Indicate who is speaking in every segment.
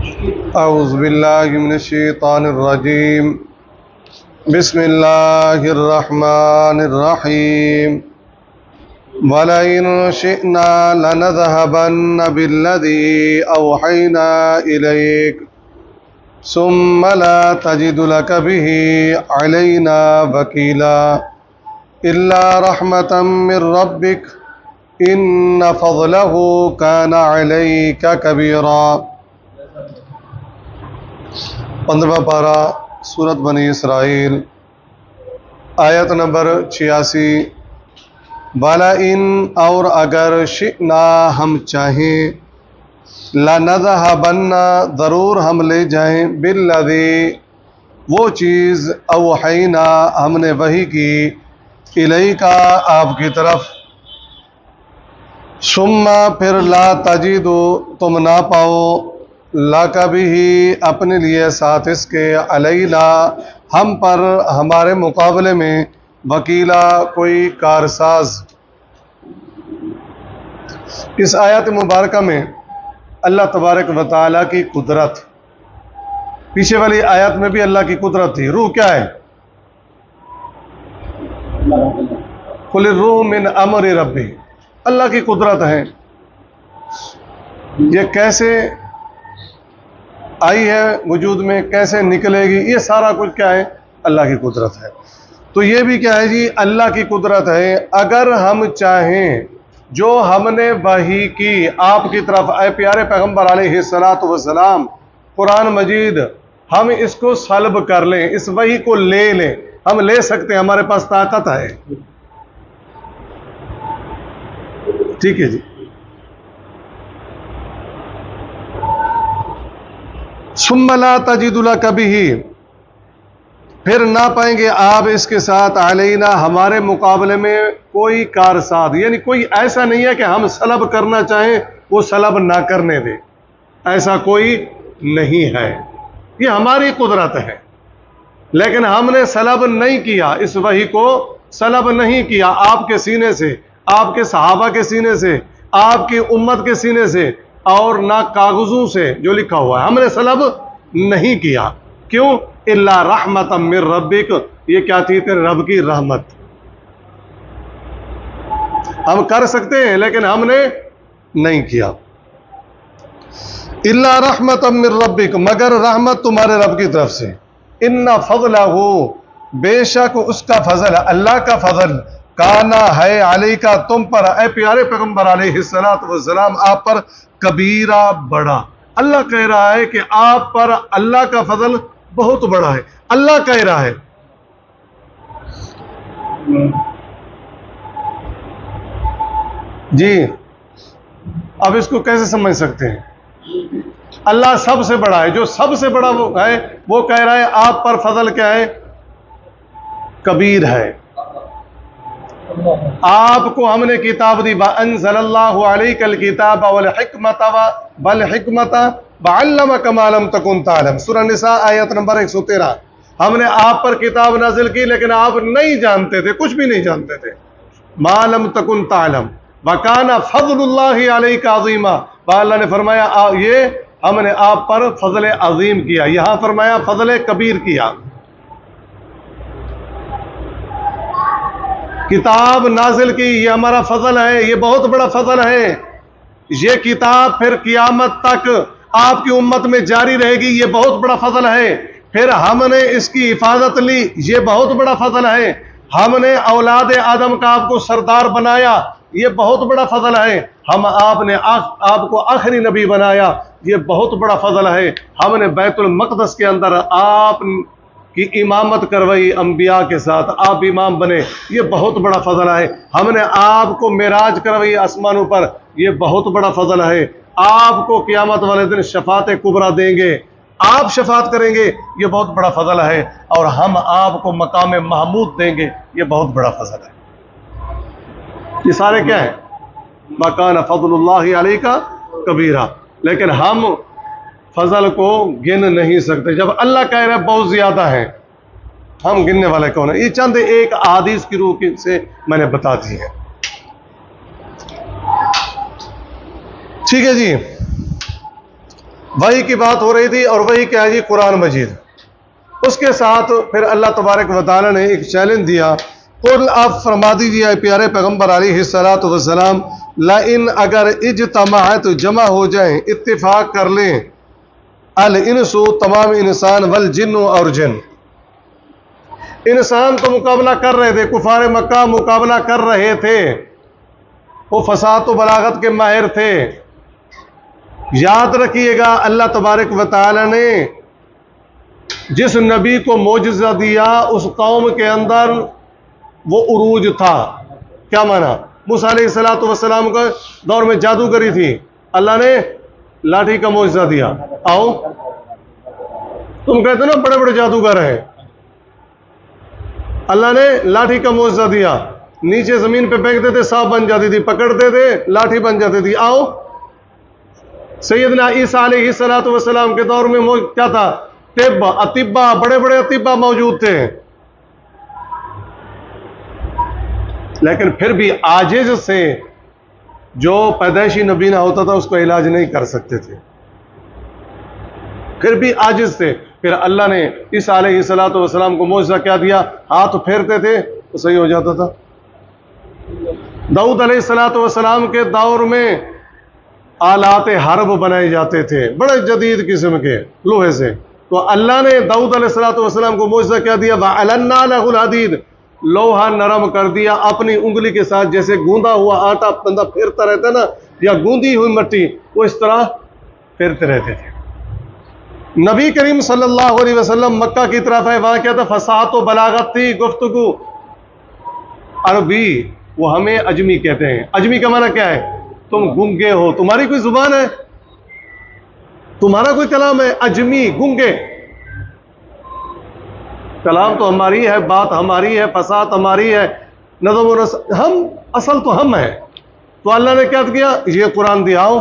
Speaker 1: اعوذ باللہ من الشیطان الرجیم بسم اللہ الرحمن الرحیم وَلَئِن شِئْنَا لَنَذْهَبَنَّ بِالَّذِي أَوْحَيْنَا إِلَيْكَ ثُمَّ لَا تَجِدُ لَكَ بِهِ عَلَيْنَا وَكِيلًا إِلَّا رَحْمَةً مِّن رَّبِّكَ إِنَّ فَضْلَهُ كَانَ عَلَيْكَ كَبِيرًا۔ 15واں پارہ سورۃ بنی اسرائیل، آیت نمبر 86۔ وَلَئِن اور اگر شئنا ہم چاہیں، لَنَذْهَبَنَّ ضرور ہم لے جائیں، بِالَّذِي وہ چیز، اوحینا ہم نے وحی کی، الیک آپ کی طرف، ثم پھر لا تجدو تم نہ پاؤ، لک بھی اپنے لیے ساتھ اس کے، علینا ہم پر ہمارے مقابلے میں، وکیلا کوئی کارساز۔ اس آیت مبارکہ میں اللہ تبارک و تعالیٰ کی قدرت، پیچھے والی آیت میں بھی اللہ کی قدرت تھی۔ روح کیا ہے؟ قل الروح من امر ربی، اللہ کی قدرت ہے۔ یہ کیسے آئی ہے وجود میں، کیسے نکلے گی، یہ سارا کچھ کیا ہے؟ اللہ کی قدرت ہے۔ تو یہ بھی کیا ہے جی؟ اللہ کی قدرت ہے۔ اگر ہم چاہیں، جو ہم نے وحی کی آپ کی طرف، اے پیارے پیغمبر علیہ السلام، قرآن مجید، ہم اس کو سلب کر لیں، اس وحی کو لے لیں، ہم لے سکتے ہیں، ہمارے پاس طاقت ہے۔ ٹھیک ہے جی۔ ثم لا تجد لک بہ، پھر نہ پائیں گے آپ اس کے ساتھ، علینا ہمارے مقابلے میں، کوئی کارساز، یعنی کوئی ایسا نہیں ہے کہ ہم سلب کرنا چاہیں وہ سلب نہ کرنے دے، ایسا کوئی نہیں ہے۔ یہ ہماری قدرت ہے، لیکن ہم نے سلب نہیں کیا، اس وحی کو سلب نہیں کیا آپ کے سینے سے، آپ کے صحابہ کے سینے سے، آپ کی امت کے سینے سے، اور نہ کاغذوں سے جو لکھا ہوا ہے، ہم نے سلب نہیں کیا۔ کیوں؟ الا رحمت من ربک، یہ کیا تھی؟ تیرے رب کی رحمت۔ ہم کر سکتے ہیں لیکن ہم نے نہیں کیا۔ الا رحمت من ربک، مگر رحمت تمہارے رب کی طرف سے۔ ان فضلہ، بے شک اس کا فضل، اللہ کا فضل، کانا ہے، علی کا تم پر، اے پیارے پیغمبر علیہ السلام، آپ پر، کبیرہ بڑا۔ اللہ کہہ رہا ہے کہ آپ پر اللہ کا فضل بہت بڑا ہے، اللہ کہہ رہا ہے۔ جی، اب اس کو کیسے سمجھ سکتے ہیں؟ اللہ سب سے بڑا ہے، جو سب سے بڑا وہ ہے، وہ کہہ رہا ہے آپ پر فضل کیا ہے؟ کبیر ہے۔ آپ کو ہم نے کتاب دی، وَأَنزَلَ اللَّهُ عَلَيْكَ الْكِتَابَ وَالْحِكْمَةَ وَعَلَّمَكَ مَا لَمْ تَكُنْ تَعْلَمْ۔ سورہ نساء آیت نمبر 113۔ ہم نے آپ پر کتاب نازل کی لیکن آپ نہیں جانتے تھے، کچھ بھی نہیں جانتے تھے۔ مَا لَمْ تَكُنْ تَعْلَمْ وَكَانَ فَضْلُ اللَّهِ عَلَيْكَ عَظِيمًا۔ اللہ نے فرمایا یہ ہم نے آپ پر فضل عظیم کیا، یہاں فرمایا فضل کبیر کیا۔ کتاب نازل کی، یہ ہمارا فضل ہے، یہ بہت بڑا فضل ہے۔ یہ کتاب پھر قیامت تک آپ کی امت میں جاری رہے گی، یہ بہت بڑا فضل ہے۔ پھر ہم نے اس کی حفاظت لی، یہ بہت بڑا فضل ہے۔ ہم نے اولاد آدم کا آپ کو سردار بنایا، یہ بہت بڑا فضل ہے۔ آپ نے آپ کو آخری نبی بنایا، یہ بہت بڑا فضل ہے۔ ہم نے بیت المقدس کے اندر آپ کی امامت کروائی انبیاء کے ساتھ، آپ امام بنے، یہ بہت بڑا فضل ہے۔ ہم نے آپ کو معراج کروائی آسمانوں پر، یہ بہت بڑا فضل ہے۔ آپ کو قیامت والے دن شفاعت کبریٰ دیں گے، آپ شفاعت کریں گے، یہ بہت بڑا فضل ہے۔ اور ہم آپ کو مقام محمود دیں گے، یہ بہت بڑا فضل ہے۔ یہ سارے کیا ہیں؟ مَا فضل اللہ علیک کبیرہ۔ لیکن ہم فضل کو گن نہیں سکتے، جب اللہ کہہ رہا ہے بہت زیادہ ہے، ہم گننے والے کون ہیں؟ یہ چند ایک احادیث کی روح سے میں نے بتا دی ہے۔ ٹھیک ہے جی۔ وحی کی بات ہو رہی تھی، اور وہی کیا ہے جی؟ قرآن مجید۔ اس کے ساتھ پھر اللہ تبارک و تعالیٰ نے ایک چیلنج دیا، قل آپ فرما دیجیے اے پیارے پیغمبر علیہ الصلوۃ والسلام، لئن اگر اجتماعت جمع ہو جائیں، اتفاق کر لیں، الانس تمام انسان، والجن اور جن۔ انسان تو مقابلہ کر رہے تھے، کفار مکہ مقابلہ کر رہے تھے، وہ فصاحت و بلاغت کے ماہر تھے۔ یاد رکھیے گا اللہ تبارک و تعالی نے جس نبی کو معجزہ دیا اس قوم کے اندر وہ عروج تھا۔ کیا مانا؟ موسیٰ علیہ السلام کا دور میں جادوگری تھی، اللہ نے لاٹھی کا معجزہ دیا۔ آؤ، تم کہتے نا بڑے بڑے جادوگر ہیں، اللہ نے لاٹھی کا معجزہ دیا، نیچے زمین پہ پھینکتے تھے سانپ بن جاتی تھی، پکڑتے تھے لاٹھی بن جاتی تھی۔ آؤ، سیدنا عیسیٰ علیہ السلام کے دور میں کیا تھا؟ طب، اطباء، بڑے بڑے اطباء موجود تھے، لیکن پھر بھی عاجز سے جو پیدائشی نبینا ہوتا تھا اس کو علاج نہیں کر سکتے تھے، پھر بھی عاجز تھے۔ پھر اللہ نے عیسیٰ علیہ السلام کو معجزہ کیا دیا؟ ہاتھ پھیرتے تھے تو صحیح ہو جاتا تھا۔ داؤد علیہ السلام کے دور میں آلات حرب بنائے جاتے تھے، بڑے جدید قسم کے لوہے سے، تو اللہ نے داؤد علیہ السلام کو معجزہ کیا دیا؟ وَعَلَنَّا لَهُ الْحَدِيدَ، لوہا نرم کر دیا اپنی انگلی کے ساتھ، جیسے گوندا ہوا آٹا بندہ پھیرتا رہتا نا، یا گوندی ہوئی مٹی، وہ اس طرح پھیرتے رہتے تھے۔ نبی کریم صلی اللہ علیہ وسلم مکہ کی طرف ہے، وہاں کیا تھا؟ فصاحت و بلاغت تھی، گفتگو عربی، وہ ہمیں اجمی کہتے ہیں۔ اجمی کا معنی کیا ہے؟ تم گنگے ہو، تمہاری کوئی زبان ہے، تمہارا کوئی کلام ہے؟ اجمی، گنگے۔ کلام تو ہماری ہے، بات ہماری ہے، فصاحت ہماری ہے، نظم و نسق ہم، اصل تو ہم ہیں۔ تو اللہ نے کیا کیا؟ یہ قرآن دیا، آؤ،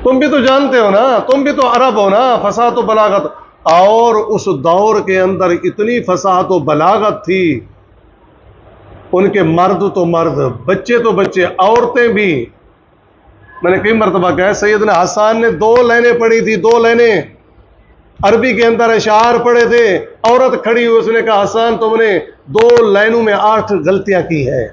Speaker 1: تم بھی تو جانتے ہو نا، تم بھی تو عرب ہو نا، فصاحت و بلاغت۔ اور اس دور کے اندر اتنی فصاحت و بلاغت تھی، ان کے مرد تو مرد، بچے تو بچے، عورتیں بھی۔ میں نے کئی مرتبہ کہا، سیدنا حسان نے 2 لائنیں پڑھی تھی، 2 لائنیں عربی کے اندر اشعار پڑھے تھے، عورت کھڑی ہوئی، اس نے کہا حسان تم نے 2 لائنوں میں 8 غلطیاں کی ہیں۔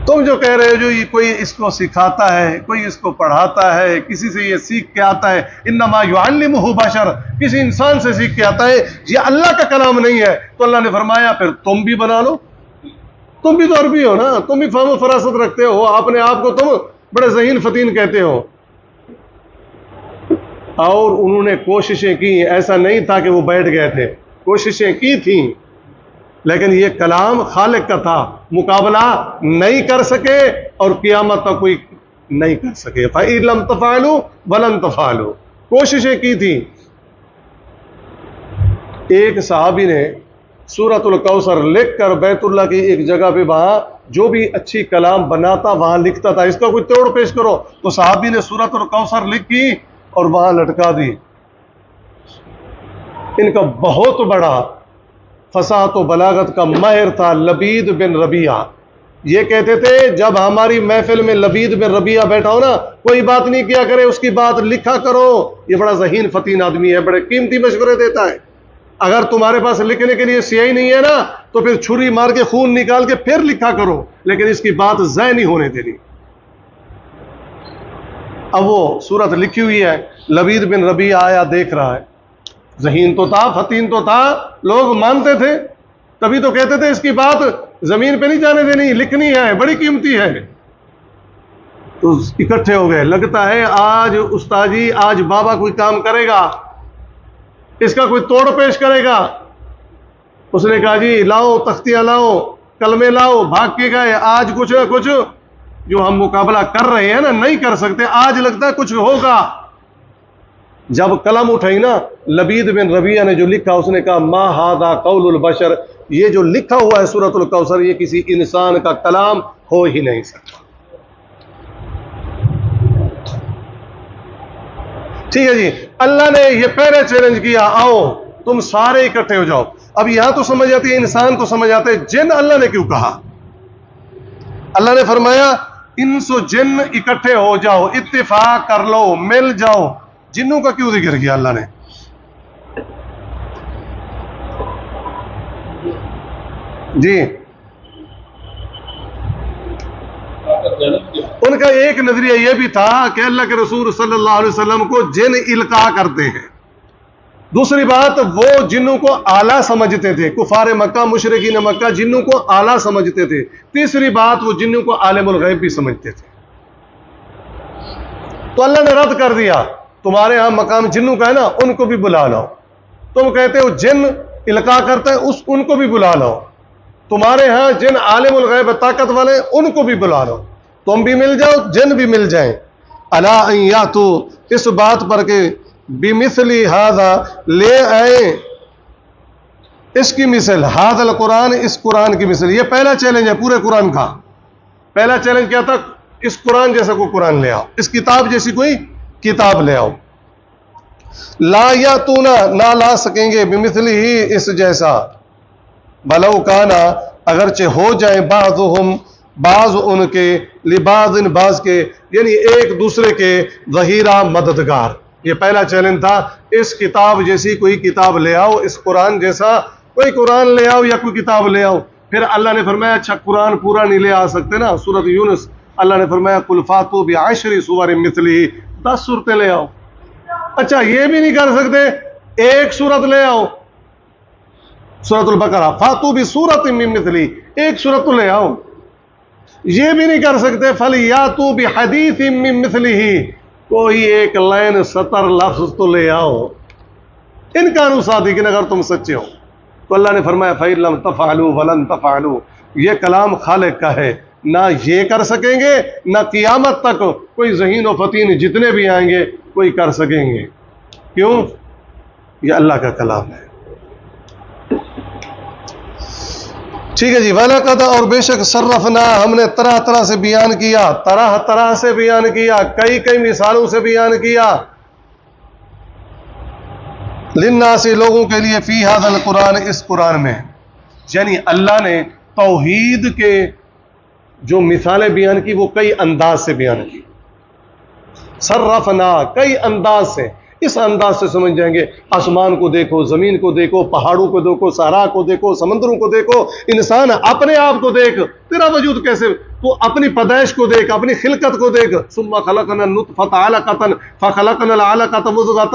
Speaker 1: تم جو کہہ رہے ہو جو یہ کوئی اس کو سکھاتا ہے، کوئی اس کو پڑھاتا ہے، کسی سے یہ سیکھ کے آتا ہے، انما یعلمہ بشر، کسی انسان سے سیکھ کے آتا ہے، یہ اللہ کا کلام نہیں ہے۔ تو اللہ نے فرمایا پھر تم بھی بنا لو، تم بھی تو عربی ہو نا، تم بھی فہم و فراست رکھتے ہو، اپنے آپ کو تم بڑے ذہین فتین کہتے ہو۔ اور انہوں نے کوششیں کی، ایسا نہیں تھا کہ وہ بیٹھ گئے تھے، کوششیں کی تھیں، لیکن یہ کلام خالق کا تھا، مقابلہ نہیں کر سکے اور قیامت تک کوئی نہیں کر سکے۔ فَإِن لَمْ تَفْعَلُوا وَلَن تَفْعَلُوا، کوششیں کی تھی۔ ایک صحابی نے سورۃ الکوثر لکھ کر بیت اللہ کی ایک جگہ پہ وہاں جو بھی اچھی کلام بناتا وہاں لکھتا تھا، اس کا کوئی توڑ پیش کرو، تو صحابی نے سورۃ الکوثر لکھی اور وہاں لٹکا دی۔ ان کا بہت بڑا فصاحت و بلاغت کا ماہر تھا لبید بن ربیعہ۔ یہ کہتے تھے جب ہماری محفل میں لبید بن ربیعہ بیٹھا ہو نا، کوئی بات نہیں کیا کرے، اس کی بات لکھا کرو، یہ بڑا ذہین فتین آدمی ہے، بڑے قیمتی مشورے دیتا ہے۔ اگر تمہارے پاس لکھنے کے لیے سیاہی نہیں ہے نا تو پھر چھری مار کے خون نکال کے پھر لکھا کرو، لیکن اس کی بات ضائع نہیں ہونے دینی۔ اب وہ صورت لکھی ہوئی ہے، لبید بن ربیعہ آیا، دیکھ رہا ہے، ذہین تو تھا، فتین تو تھا، لوگ مانتے تھے، تبھی تو کہتے تھے اس کی بات زمین پہ نہیں جانے دینی، لکھنی ہے، بڑی قیمتی ہے۔ تو اکٹھے ہو گئے، لگتا ہے آج استاذی، آج بابا کوئی کام کرے گا، اس کا کوئی توڑ پیش کرے گا۔ اس نے کہا جی لاؤ تختیاں، لاؤ کلمے، لاؤ، بھاگ کے گئے۔ آج کچھ نہ کچھ جو ہم مقابلہ کر رہے ہیں نا نہیں کر سکتے، آج لگتا ہے کچھ ہوگا۔ جب قلم اٹھائی نا، لبید بن ربیعہ نے جو لکھا، اس نے کہا ما ھذا قول البشر، یہ جو لکھا ہوا ہے سورۃ الکوثر یہ کسی انسان کا کلام ہو ہی نہیں سکتا۔ ٹھیک ہے جی، اللہ نے یہ پہلے چیلنج کیا، آؤ تم سارے اکٹھے ہو جاؤ۔ اب یہاں تو سمجھ آتی ہے، انسان تو سمجھ آتے، جن اللہ نے کیوں کہا؟ اللہ نے فرمایا انس و جن اکٹھے ہو جاؤ، اتفاق کر لو، مل جاؤ۔ جنوں کا کیوں ذکر کیا اللہ نے؟ جی ان کا ایک نظریہ یہ بھی تھا کہ اللہ کے رسول صلی اللہ علیہ وسلم کو جن القاء کرتے ہیں۔ دوسری بات، وہ جنوں کو اعلیٰ سمجھتے تھے، کفار مکہ مشرکین مکہ جنوں کو اعلیٰ سمجھتے تھے۔ تیسری بات، وہ جنوں کو عالم الغیب بھی سمجھتے تھے۔ تو اللہ نے رد کر دیا، تمہارے ہاں مقام جنوں کا ہے نا، ان کو بھی بلا لاؤ۔ تم کہتے ہو جن القاء کرتے ہیں، ان کو بھی بلا لاؤ۔ تمہارے ہاں جن عالم الغیب طاقت والے، ان کو بھی بلا لو، تم بھی مل جاؤ، جن بھی مل جائیں۔ الا ان یاتوا، اس بات پر کہ بمثل ھذا، لے آئے اس کی مثل، ھذا القرآن، اس قرآن کی مثل۔ یہ پہلا چیلنج ہے پورے قرآن کا۔ پہلا چیلنج کیا تھا؟ اس قرآن جیسا کوئی قرآن لے آؤ، اس کتاب جیسی کوئی کتاب لے آؤ۔ لا یاتون، نہ لا سکیں گے، بمثل ہی، اس جیسا، بلو کانا، اگرچہ ہو جائیں، بعضهم، بعض ان کے، لبعض، بعض کے، یعنی ایک دوسرے کے، ظہیرہ، مددگار۔ یہ پہلا چیلنج تھا، اس کتاب جیسی کوئی کتاب لے آؤ، اس قرآن جیسا کوئی قرآن لے آؤ یا کوئی کتاب لے آؤ۔ پھر اللہ نے فرمایا اچھا قرآن پورا نہیں لے آ سکتے نا، سورۃ یونس اللہ نے فرمایا قل فاتوا بعشر سور مثلہ، 10 صورتیں لے آؤ۔ اچھا یہ بھی نہیں کر سکتے، ایک صورت لے آؤ، سورۃ البقرہ، فاتوا بسورۃ من مثلہ، ایک صورت تو لے آؤ۔ یہ بھی نہیں کر سکتے، فلیاتوا بحدیث من مثلہ، کوئی ایک لائن، سطر، لفظ تو لے آؤ، ان کانوا صادقین، اگر تم سچے ہو۔ تو اللہ نے فرمایا فَإِن لَّمْ تَفْعَلُوا وَلَن تَفْعَلُوا، یہ کلام خالق کا ہے، نہ یہ کر سکیں گے، نہ قیامت تک کوئی ذہین و فطین جتنے بھی آئیں گے کوئی کر سکیں گے۔ کیوں؟ یہ اللہ کا کلام ہے۔ ٹھیک ہے جی، وَلَقَدْ، اور بے شک، صرفنا، ہم نے طرح طرح سے بیان کیا، طرح طرح سے بیان کیا، کئی کئی مثالوں سے بیان کیا، للناس، لوگوں کے لیے، فی ھذا القرآن، اس قرآن میں، یعنی اللہ نے توحید کے جو مثالیں بیان کی وہ کئی انداز سے بیان کی۔ صرفنا، کئی انداز سے، اس انداز سے سمجھ جائیں گے، آسمان کو دیکھو، زمین کو دیکھو، پہاڑوں کو دیکھو، صحرا کو دیکھو، سمندروں کو دیکھو، انسان اپنے آپ کو دیکھ، تیرا وجود کیسے، تو اپنی پیدائش کو دیکھ، اپنی خلقت کو دیکھ، ثم خلقنا النطفۃ علقۃ فخلقنا العلقۃ مضغۃ،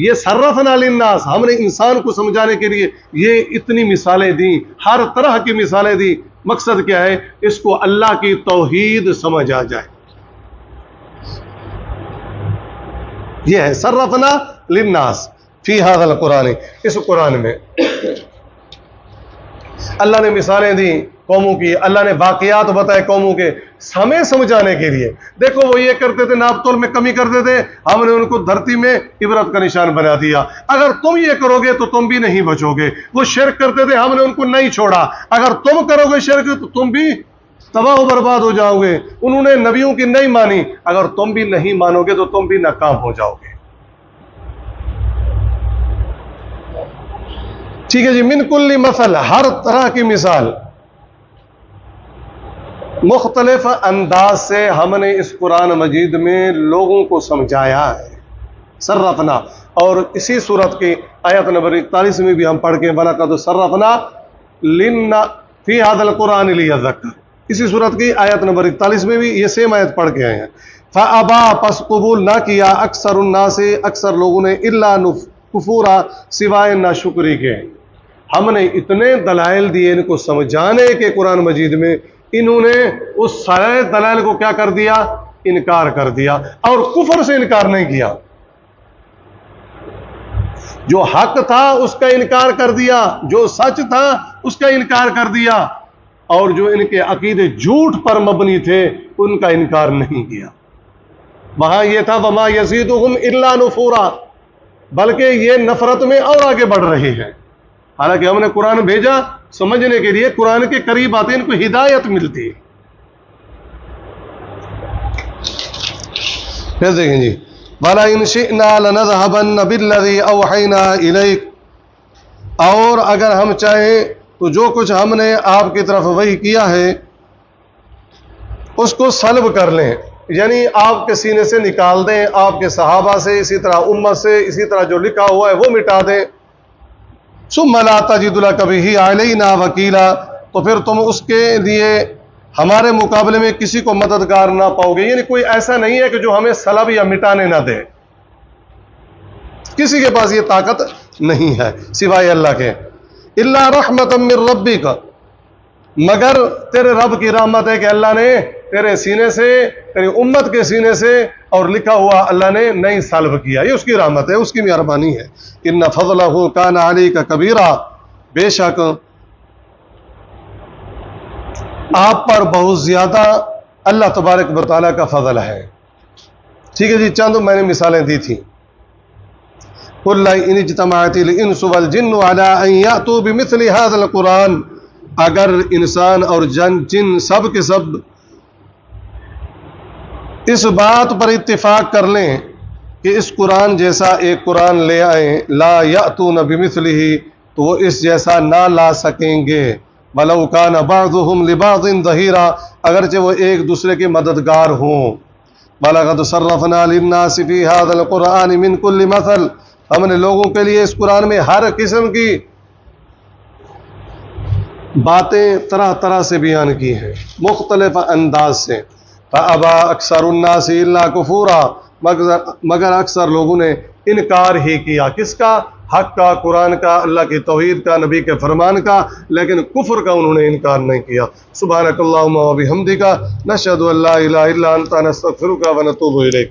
Speaker 1: یہ صرفنا للناس، ہم نے انسان کو سمجھانے کے لیے یہ اتنی مثالیں دیں، ہر طرح کی مثالیں دیں۔ مقصد کیا ہے؟ اس کو اللہ کی توحید سمجھ آ جائے، یہ ہے صرفنا للناس فی ھذا القرآن، اس قرآن میں اللہ نے مثالیں دی قوموں کی، اللہ نے واقعات بتائے قوموں کے، ہمیں سمجھانے کے لیے۔ دیکھو وہ یہ کرتے تھے، ناپ تول میں کمی کرتے تھے، ہم نے ان کو دھرتی میں عبرت کا نشان بنا دیا۔ اگر تم یہ کرو گے تو تم بھی نہیں بچو گے۔ وہ شرک کرتے تھے، ہم نے ان کو نہیں چھوڑا، اگر تم کرو گے شرک تو تم بھی تباہ و برباد ہو جاؤ گے۔ انہوں نے نبیوں کی نہیں مانی، اگر تم بھی نہیں مانو گے تو تم بھی ناکام ہو جاؤ گے۔ ٹھیک ہے جی، من کل مثل، ہر طرح کی مثال، مختلف انداز سے ہم نے اس قرآن مجید میں لوگوں کو سمجھایا ہے۔ صرفنا، اور اسی صورت کی آیت نمبر 41 میں بھی ہم پڑھ کے وَلَقَدْ صَرَّفْنَا فِي هَذَا الْقُرْآنِ لِيَذَّكَّرَ، اسی صورت کی آیت نمبر 41 میں بھی یہ سیم آیت پڑھ کے آئے ہیں۔ فَأَبَا، پس قبول نہ کیا، اکثر الناس، اکثر لوگوں نے، إِلَّا كُفُورًا، سوائے ناشکری کے۔ ہم نے اتنے دلائل دیے ان کو سمجھانے کے قرآن مجید میں، انہوں نے اس سارے دلائل کو کیا کر دیا؟ انکار کر دیا، اور کفر سے انکار نہیں کیا۔ جو حق تھا اس کا انکار کر دیا، جو سچ تھا اس کا انکار کر دیا، اور جو ان کے عقیدے جھوٹ پر مبنی تھے ان کا انکار نہیں کیا۔ وہاں یہ تھا وَمَا يَزِيدُهُمْ إِلَّا نُفُورًا، بلکہ یہ نفرت میں اور آگے بڑھ رہے ہیں۔ حالانکہ ہم نے قرآن بھیجا سمجھنے کے لیے، قرآن کے قریب آتے ان کو ہدایت ملتی۔ پھر دیکھیں جی، وَلَئِنْ شِئْنَا لَنَذْهَبَنَّ بِالَّذِي أَوْحَيْنَا إِلَيْكَ، اور اگر ہم چاہیں تو جو کچھ ہم نے آپ کی طرف وحی کیا ہے، اس کو سلب کر لیں، یعنی آپ کے سینے سے نکال دیں، آپ کے صحابہ سے، اسی طرح امت سے، اسی طرح جو لکھا ہوا ہے وہ مٹا دیں۔ ثم لا تجد لك به علینا وکیلا، تو پھر تم اس کے لیے ہمارے مقابلے میں کسی کو مددگار نہ پاؤ گے، یعنی کوئی ایسا نہیں ہے کہ جو ہمیں سلب یا مٹانے نہ دے، کسی کے پاس یہ طاقت نہیں ہے سوائے اللہ کے۔ الا رحمتا من ربک، مگر تیرے رب کی رحمت ہے کہ اللہ نے تیرے سینے سے، تیری امت کے سینے سے، اور لکھا ہوا اللہ نے نہیں سلب کیا، یہ اس کی رحمت ہے، اس کی مہربانی ہے۔ ان فضلہ کان علیک کبیرا، بے شک آپ پر بہت زیادہ اللہ تبارک و تعالیٰ کا فضل ہے۔ ٹھیک ہے جی، چند میں نے مثالیں دی تھیں۔ قل ان اجتمعت الانس والجن على ان یاتوا بمثل هذا القرآن، اگر انسان اور جن سب کے سب اس بات پر اتفاق کر لیں کہ اس قرآن جیسا ایک قرآن لے آئیں، لا یاتون بمثلہ، تو وہ اس جیسا نہ لا سکیں گے۔ وَلَوْ كَانَ بَعْضُهُمْ لِبَعْضٍ ظَهِيرًا، اگرچہ وہ ایک دوسرے کے مددگار ہوں۔ وَلَقَدْ صَرَّفْنَا لِلنَّاسِ فِي هَذَا الْقُرْآنِ مِنْ كُلِّ مَثَلٍ، ہم نے لوگوں کے لیے اس قرآن میں ہر قسم کی باتیں طرح طرح سے بیان کی ہیں، مختلف انداز سے۔ فَأَبَى أَكْثَرُ النَّاسِ إِلَّا كُفُورًا، مگر اکثر لوگوں نے انکار ہی کیا، کس کا؟ حق کا، قرآن کا، اللہ کی توحید کا، نبی کے فرمان کا، لیکن کفر کا انہوں نے انکار نہیں کیا۔ سبحانک اللہم و بحمدک، نشہد ان لا الہ الا انت، نستغفرک و نتوب الیک۔